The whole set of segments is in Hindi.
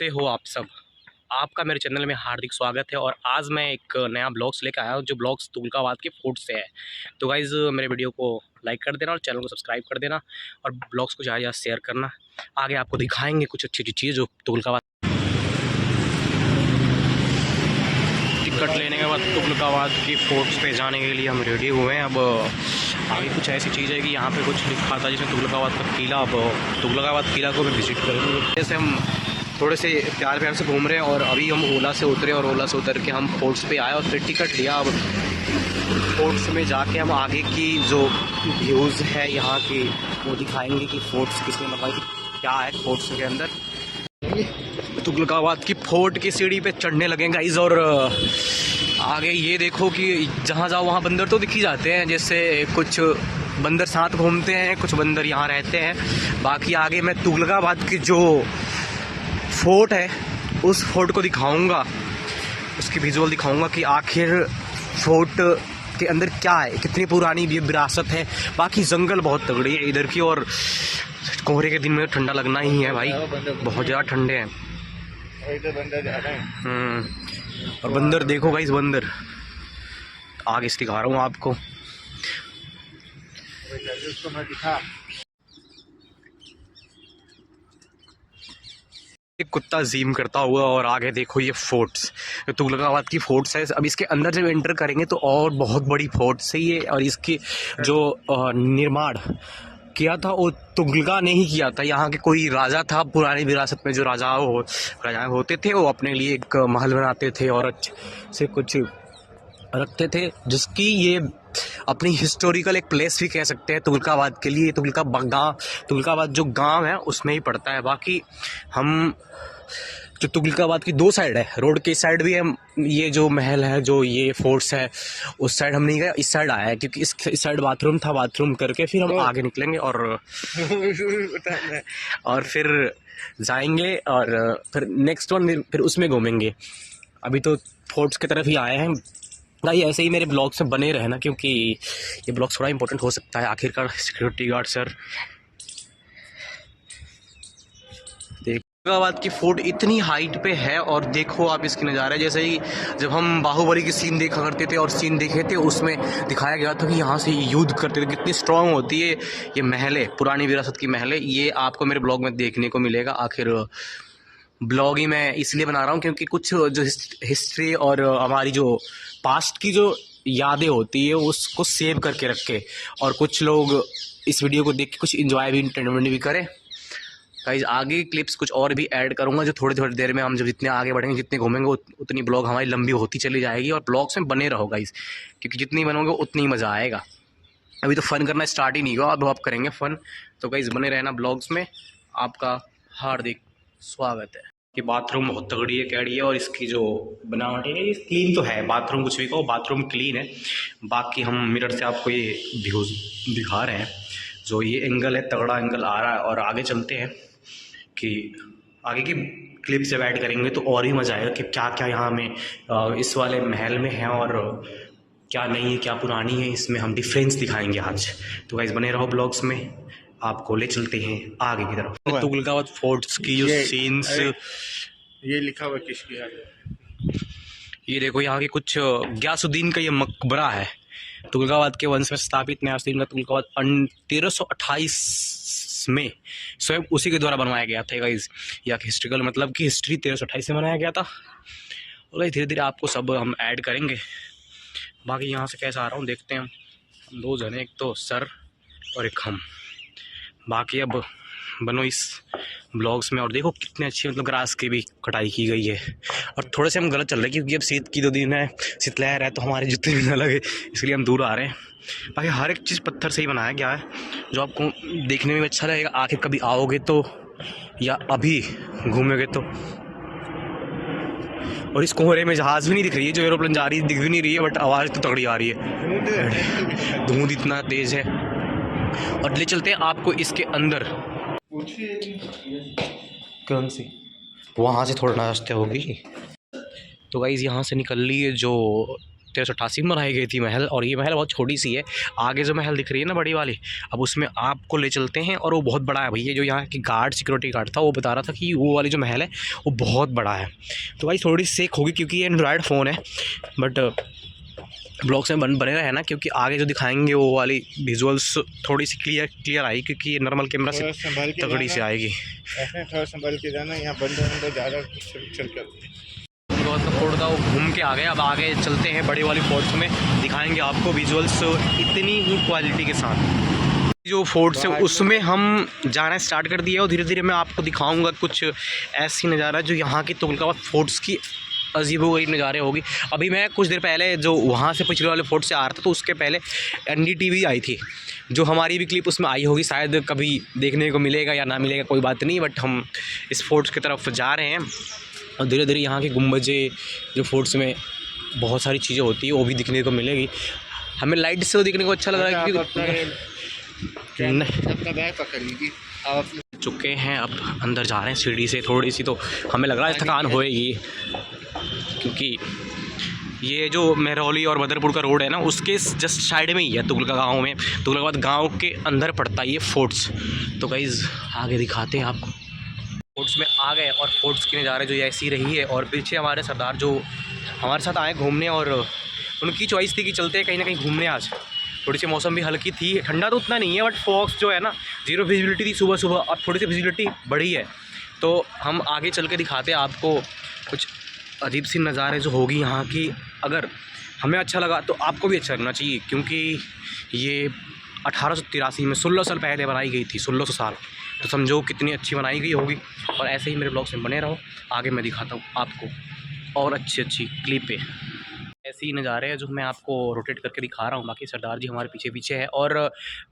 कैसे हो आप सब। आपका मेरे चैनल में हार्दिक स्वागत है और आज मैं एक नया ब्लॉग्स लेकर आया हूँ जो ब्लॉग्स तुगलकाबाद के फूड से है। तो गाइज़ मेरे वीडियो को लाइक कर देना और चैनल को सब्सक्राइब कर देना और ब्लॉग्स को ज़्यादा शेयर करना। आगे आपको दिखाएंगे कुछ अच्छी अच्छी चीज़ जो तुगलकाबाद। टिकट लेने के बाद तुगलकाबाद की फोर्ट्स पे जाने के लिए हम रेडी हुए हैं। अब आगे कुछ ऐसी चीज़ है कि यहाँ पे कुछ लिखा था जिसमें तुगलकाबाद का किला। अब तुगलकाबाद किला को भी विजिट करेंगे। जैसे हम थोड़े से प्यार से घूम रहे हैं और अभी हम ओला से उतरे और ओला से उतर के हम फोर्ट्स पे आए और फिर टिकट लिया। अब फोर्ट्स में जाके हम आगे की जो व्यूज़ है यहाँ की वो दिखाएंगे कि फोर्ट्स किसने मतलब क्या है फोर्ट्स के अंदर। तुगलकाबाद की फोर्ट की सीढ़ी पे चढ़ने लगे गाइस और आगे ये देखो कि जहाँ जाओ वहाँ बंदर तो दिख ही जाते हैं। जैसे कुछ बंदर साथ घूमते हैं, कुछ बंदर यहाँ रहते हैं। बाकी आगे मैं तुगलकाबाद की जो फोर्ट है उस फोर्ट को दिखाऊंगा, उसकी विजुअल दिखाऊंगा कि आखिर फोर्ट के अंदर क्या है, कितनी पुरानी ये विरासत है। बाकी जंगल बहुत तगड़ी है इधर की और कोहरे के दिन में ठंडा लगना ही है भाई, बहुत ज़्यादा ठंडे हैं। और बंदर देखो गाइस, बंदर आगे से दिखा रहा हूँ आपको। एक कुत्ता ज़ीम करता हुआ और आगे देखो ये फोर्ट्स, तुगलकाबाद की फोर्ट्स है। अब इसके अंदर जब एंटर करेंगे तो और बहुत बड़ी फोर्ट्स है ये। और इसकी जो निर्माण किया था वो तुगलका ने ही किया था। यहाँ के कोई राजा था पुरानी विरासत में, जो राजा होते थे वो अपने लिए एक महल बनाते थे और अच्छे से कुछ रखते थे, जिसकी ये अपनी हिस्टोरिकल एक प्लेस भी कह सकते हैं तुगलकाबाद के लिए। तुगलकाबाद जो गांव है उसमें ही पड़ता है। बाकी हम जो तुगलकाबाद की दो साइड है, रोड के साइड भी हम ये जो महल है, जो ये फोर्ट्स है, उस साइड हम नहीं गए, इस साइड आया है क्योंकि इस साइड बाथरूम था। बाथरूम करके फिर हम आगे निकलेंगे और फिर जाएंगे और फिर नेक्स्ट वन फिर उसमें घूमेंगे। अभी तो फोर्ट्स की तरफ ही आए हैं भाई। ऐसे ही मेरे ब्लॉग से बने रहना क्योंकि ये ब्लॉग थोड़ा इंपॉर्टेंट हो सकता है। आखिरकार सिक्योरिटी गार्ड सर। तुगलकाबाद की फोर्ट इतनी हाइट पे है और देखो आप इसके नज़ारे। जैसे ही जब हम बाहुबली की सीन देखा करते थे और सीन देखे थे उसमें दिखाया गया था कि यहाँ से युद्ध करते थे, कितनी स्ट्रांग होती है ये महलें, पुरानी विरासत की महलें। ये आपको मेरे ब्लॉग में देखने को मिलेगा। आखिर ब्लॉग ही मैं इसलिए बना रहा हूँ क्योंकि कुछ जो हिस्ट्री और हमारी जो पास्ट की जो यादें होती है उसको सेव करके रखे और कुछ लोग इस वीडियो को देख के कुछ इंजॉय भी, एंटरटेनमेंट भी करें। गाइस आगे क्लिप्स कुछ और भी ऐड करूँगा जो थोड़ी थोड़ी देर में हम जब जितने आगे बढ़ेंगे, जितने घूमेंगे उतनी ब्लॉग हमारी लंबी होती चली जाएगी। और ब्लॉग्स में बने रहो गाइस क्योंकि जितनी बनोगे उतनी मज़ा आएगा। अभी तो फ़न करना स्टार्ट ही नहीं हुआ, अब आप करेंगे फ़न। तो गाइस बने रहना ब्लॉग्स में। आपका हार्दिक स्वागत है। कि बाथरूम बहुत तगड़ी है, कैडी है और इसकी जो बनावट है ये क्लीन तो है। बाथरूम कुछ भी कहो, बाथरूम क्लीन है। बाकी हम मिरर से आपको ये व्यूज़ दिखा रहे हैं। जो ये एंगल है, तगड़ा एंगल आ रहा है। और आगे चलते हैं कि आगे की क्लिप जब ऐड करेंगे तो और ही मज़ा आएगा कि क्या क्या यहाँ में इस वाले महल में है और क्या नहीं है, क्या पुरानी है। इसमें हम डिफरेंस दिखाएंगे आज। तो गाइस बने रहो ब्लॉग्स में, आपको ले चलते हैं आगे की तरफ। तुगलकाबाद फोर्ट्स की जो सीन्स, ये लिखा हुआ किसकी है? ये देखो यहाँ की कुछ गयासुद्दीन का ये मकबरा है। तुगलकाबाद के वंश में स्थापित गयासुद्दीन का तुगलकाबाद 1328 में स्वयं उसी के द्वारा बनवाया गया था। गाइस या हिस्ट्रिकल मतलब कि हिस्ट्री 1328 में बनाया गया था। और धीरे धीरे आपको सब हम ऐड करेंगे। बाकी यहाँ से कैसा आ रहा हूँ देखते हैं। हम दो जने, एक तो सर और एक हम। बाकी अब बनो इस ब्लॉग्स में। और देखो कितने अच्छी मतलब ग्रास की भी कटाई की गई है। और थोड़े से हम गलत चल रहे हैं क्योंकि अब शीत की 2 दिन है, शीतलहर है, तो हमारे जूते भी न लगे इसलिए हम दूर आ रहे हैं। बाकी हर एक चीज़ पत्थर से ही बनाया गया है जो आपको देखने में अच्छा लगेगा। आखिर कभी आओगे तो या अभी घूमोगे तो। और इस कोहरे में जहाज़ भी नहीं दिख रही है, जो एरोप्लेन जा रही है दिख भी नहीं रही है, बट आवाज़ तो तगड़ी आ रही है। धुंध इतना तेज़ है। और ले चलते हैं आपको इसके अंदर। कौन सी? वहाँ से थोड़ा रास्ते होगी। तो गाइस यहाँ से निकल ली है जो 1388 में बनाई गई थी महल, और ये महल बहुत छोटी सी है। आगे जो महल दिख रही है ना बड़ी वाली, अब उसमें आपको ले चलते हैं, और वो बहुत बड़ा है भैया। जो यहाँ की गार्ड, सिक्योरिटी गार्ड था, वो बता रहा था कि वो वाली जो महल है वो बहुत बड़ा है। तो भाई थोड़ी सेक होगी क्योंकि ये एंड्रॉयड फ़ोन है, बट ब्लॉग्स में बने रहे ना, क्योंकि आगे जो दिखाएंगे वो वाली विजुअल्स थोड़ी सी क्लियर आएगी, क्योंकि ये नॉर्मल कैमरा से तगड़ी से आएगी। ऐसे थोड़ा संभल के जाना, यहाँ बंदर ज़्यादा चल कर फोर्ट था वो घूम के आ गए। अब आगे चलते हैं बड़ी वाली फोर्ट में, दिखाएंगे आपको विजुअल्स इतनी ही क्वालिटी के साथ। जो फोर्ट है उसमें हम जाना स्टार्ट कर दिया, और धीरे धीरे मैं आपको दिखाऊंगा कुछ ऐसी नज़ारा जो यहाँ की तुगलकाबाद फोर्ट्स की अजीबोगरीब नज़ारे होगी। अभी मैं कुछ देर पहले जो वहाँ से पिछले वाले फोर्ट से आ रहा था, तो उसके पहले NDTV आई थी, जो हमारी भी क्लिप उसमें आई होगी, शायद कभी देखने को मिलेगा या ना मिलेगा कोई बात नहीं, बट हम इस फोर्ट की तरफ जा रहे हैं। और धीरे धीरे यहाँ की गुम्बजें, जो फोर्ट्स में बहुत सारी चीज़ें होती है, वो भी दिखने को मिलेगी। हमें लाइट से देखने को अच्छा लग रहा है, क्योंकि चुके हैं, अब अंदर जा रहे हैं सीढ़ी से थोड़ी सी, तो हमें लग रहा है थकान होएगी, क्योंकि ये जो महरौली और बदरपुर का रोड है ना, उसके जस्ट साइड में ही है तुगलका गाँव में, तुगलकाबाद गाँव के अंदर पड़ता है ये फोर्ट्स। तो गाइज़ आगे दिखाते हैं आपको। फोर्ट्स में आ गए, और फोर्ट्स की नज़ारे जो ऐसी रही है, और पीछे हमारे सरदार जो हमारे साथ आए घूमने, और उनकी चॉइस थी कि चलते हैं कहीं ना कहीं घूमने। आज थोड़ी सी मौसम भी हल्की थी, ठंडा तो उतना नहीं है, बट फॉग्स जो है ना, जीरो विजिबिलिटी थी सुबह सुबह, अब थोड़ी सी विजिबिलिटी बढ़ी है। तो हम आगे चल के दिखाते हैं आपको कुछ अजीब सी नज़ारे जो होगी यहाँ की। अगर हमें अच्छा लगा तो आपको भी अच्छा लगना चाहिए, क्योंकि ये 1883 में 1600 साल पहले बनाई गई थी, 1600 साल, तो समझो कितनी अच्छी बनाई गई होगी। और ऐसे ही मेरे ब्लॉग्स में बने रहो, आगे मैं दिखाता हूँ आपको और अच्छी क्लिपें। ऐसे ही नज़ारे हैं जो मैं आपको रोटेट करके दिखा रहा हूँ। बाकी सरदार जी हमारे पीछे पीछे है, और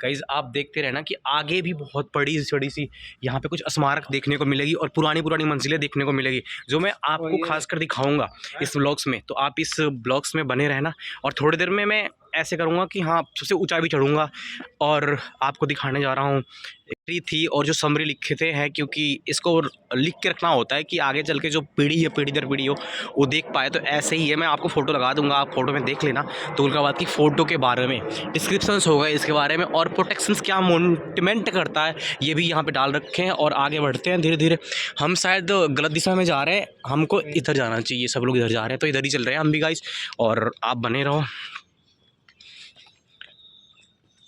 गाइस आप देखते रहना कि आगे भी बहुत बड़ी सी यहाँ पे कुछ स्मारक देखने को मिलेगी, और पुरानी मंजिलें देखने को मिलेगी, जो मैं आपको खासकर दिखाऊंगा इस ब्लॉग्स में। तो आप इस ब्लॉग्स में बने रहना, और थोड़ी देर में मैं ऐसे करूँगा कि हाँ सबसे ऊंचा भी चढ़ूँगा, और आपको दिखाने जा रहा हूँ थी, और जो समरी लिखे थे हैं, क्योंकि इसको लिख के रखना होता है कि आगे चल के जो पीढ़ी है, पीढ़ी दर पीढ़ी हो, वो देख पाए। तो ऐसे ही है, मैं आपको फ़ोटो लगा दूंगा, आप फोटो में देख लेना तुगलकाबाद की फ़ोटो के बारे में, डिस्क्रिप्शंस होगा इसके बारे में, और प्रोटेक्शंस क्या मोनिटमेंट करता है ये भी यहाँ पे डाल रखे हैं। और आगे बढ़ते हैं धीरे धीरे। हम शायद गलत दिशा में जा रहे हैं, हमको इधर जाना चाहिए, सब लोग इधर जा रहे हैं, तो इधर ही चल रहे हैं हम भी गाइस, और आप बने रहो।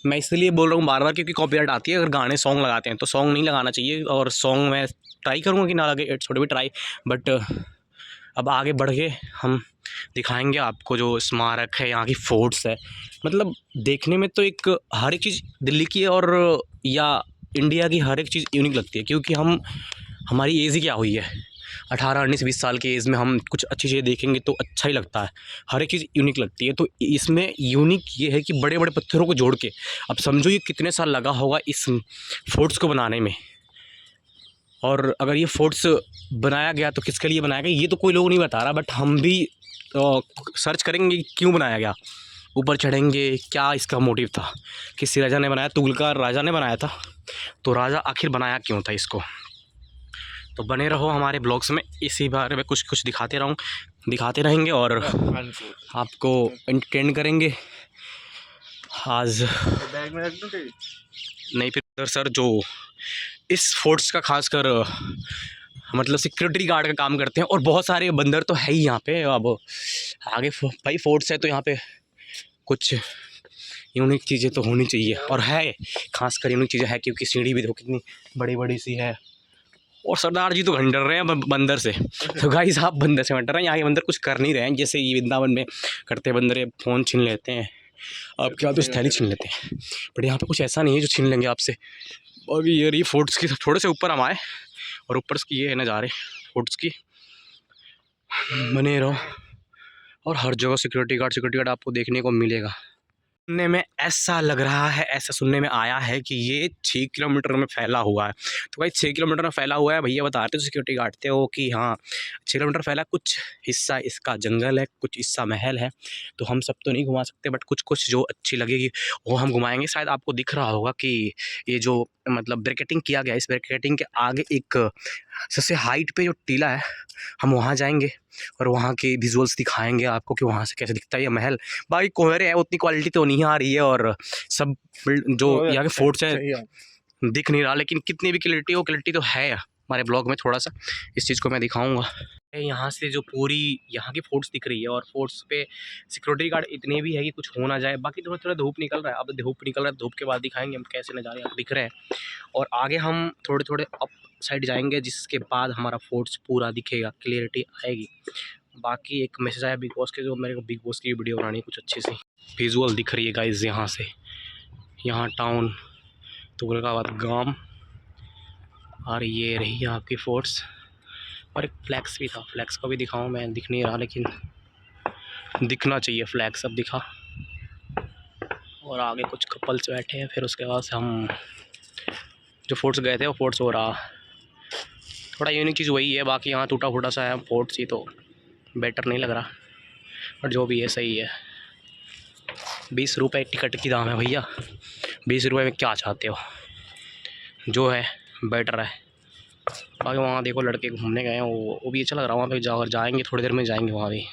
मैं इसलिए बोल रहा हूँ बार बार, क्योंकि कॉपीराइट आती है अगर गाने सॉन्ग लगाते हैं, तो सॉन्ग नहीं लगाना चाहिए, और सॉन्ग मैं ट्राई करूँगा कि ना लगे, इट्स छोटे भी ट्राई। बट अब आगे बढ़ के हम दिखाएंगे आपको जो स्मारक है, यहाँ की फोर्ट्स है। मतलब देखने में तो एक हर एक चीज़ दिल्ली की और या इंडिया की हर एक चीज़ यूनिक लगती है, क्योंकि हमारी एज ही क्या हुई है, 18 19 20 साल की एज में हम कुछ अच्छी चीज़ें देखेंगे तो अच्छा ही लगता है, हर एक चीज़ यूनिक लगती है। तो इसमें यूनिक ये है कि बड़े बड़े पत्थरों को जोड़ के, अब समझो ये कितने साल लगा होगा इस फोर्ट्स को बनाने में, और अगर ये फोर्ट्स बनाया गया तो किसके लिए बनाया गया ये तो कोई लोग नहीं बता रहा, बट हम भी सर्च करेंगे क्यों बनाया गया, ऊपर चढ़ेंगे, क्या इसका मोटिव था, किस राजा ने बनाया, तुगलका राजा ने बनाया था, तो राजा आखिर बनाया क्यों था इसको। तो बने रहो हमारे ब्लॉग्स में, इसी बारे में कुछ दिखाते रहेंगे, और आपको एंटरटेन करेंगे। आज बैग में रख दूं नहीं, फिर सर जो इस फोर्ट्स का खासकर मतलब सिक्योरिटी गार्ड का काम करते हैं, और बहुत सारे बंदर तो है ही यहाँ पे। अब आगे भाई फोर्ट्स है तो यहाँ पे कुछ यूनिक चीज़ें तो होनी चाहिए, और है खासकर यूनिक चीज़ें है, क्योंकि सीढ़ी भी देखो कितनी बड़ी सी है, और सरदार जी तो डर रहे हैं बंदर से। तो गाइस आप बंदर से डर रहे हैं, यहाँ के बंदर कुछ कर नहीं रहे हैं, जैसे ये वृंदावन में करते बंदर फ़ोन छीन लेते हैं, अब क्या तो थैली छीन लेते हैं, बट यहाँ पे कुछ ऐसा नहीं है जो छीन लेंगे आपसे। और ये रही फोर्ट्स की, थोड़े से ऊपर हम आए, और ऊपर की ये नज़ारे फोर्ट्स की, बने रहो, और हर जगह सिक्योरिटी गार्ड आपको देखने को मिलेगा। सुनने में ऐसा लग रहा है, ऐसा सुनने में आया है कि ये 6 किलोमीटर में फैला हुआ है। तो भाई 6 किलोमीटर में फैला हुआ है, भैया बता रहे थे सिक्योरिटी गार्ड थे वो कि हाँ 6 किलोमीटर फैला, कुछ हिस्सा इसका जंगल है, कुछ हिस्सा महल है, तो हम सब तो नहीं घुमा सकते, बट कुछ जो अच्छी लगेगी वो हम घुमाएंगे। शायद आपको दिख रहा होगा कि ये जो मतलब ब्रैकेटिंग किया गया, इस ब्रैकेटिंग के आगे एक सबसे हाइट पे जो टीला है हम वहाँ जाएंगे और वहाँ के विजुअल्स दिखाएंगे आपको कि वहाँ से कैसे दिखता है ये महल। बाकी कोहरे है, उतनी क्वालिटी तो नहीं आ रही है और सब जो यहाँ के फोर्ट्स हैं सही है। दिख नहीं रहा, लेकिन कितनी भी क्लियरिटी हो, क्लियरिटी तो है हमारे ब्लॉग में। थोड़ा सा इस चीज़ को मैं दिखाऊंगा। यहाँ से जो पूरी यहाँ की फोर्ट्स दिख रही है और फोर्ट्स पे सिक्योरिटी गार्ड इतने भी है कि कुछ हो ना जाए। बाकी थोड़ा थोड़ा धूप निकल रहा है, अब धूप निकल रहा है, धूप के बाद दिखाएंगे हम कैसे नज़ारे यहाँ दिख रहे हैं। और आगे हम थोड़े थोड़े अप साइड जाएंगे जिसके बाद हमारा फोर्ट्स पूरा दिखेगा, क्लियरिटी आएगी। बाकी एक मैसेज आया बिग बॉस के, जो मेरे को बिग बॉस की वीडियो बनानी है कुछ अच्छी सी विजुअल दिख रही है गाइज। यहाँ से यहाँ टाउन तुगलकाबाद गांव और ये रही आपकी फोर्ट्स और एक फ्लैक्स भी था। फ्लैक्स को भी दिखाऊं मैं, दिख नहीं रहा लेकिन दिखना चाहिए। फ्लैक्स अब दिखा और आगे कुछ कपल्स बैठे हैं। फिर उसके बाद से हम जो फोर्ट्स गए थे वो फोर्ट्स हो रहा। थोड़ा यूनिक चीज़ वही है, बाकी यहाँ टूटा फूटा सा है फोर्ट्स ही, तो बेटर नहीं लग रहा। और जो भी है सही है। 20 रुपये टिकट की दाम है भैया, 20 रुपये में क्या चाहते हो, जो है बेटर है। बाकी वहाँ देखो लड़के घूमने गए हैं, वो भी अच्छा लग रहा है। वहाँ पे जाएंगे थोड़ी देर में, जाएंगे वहाँ भी।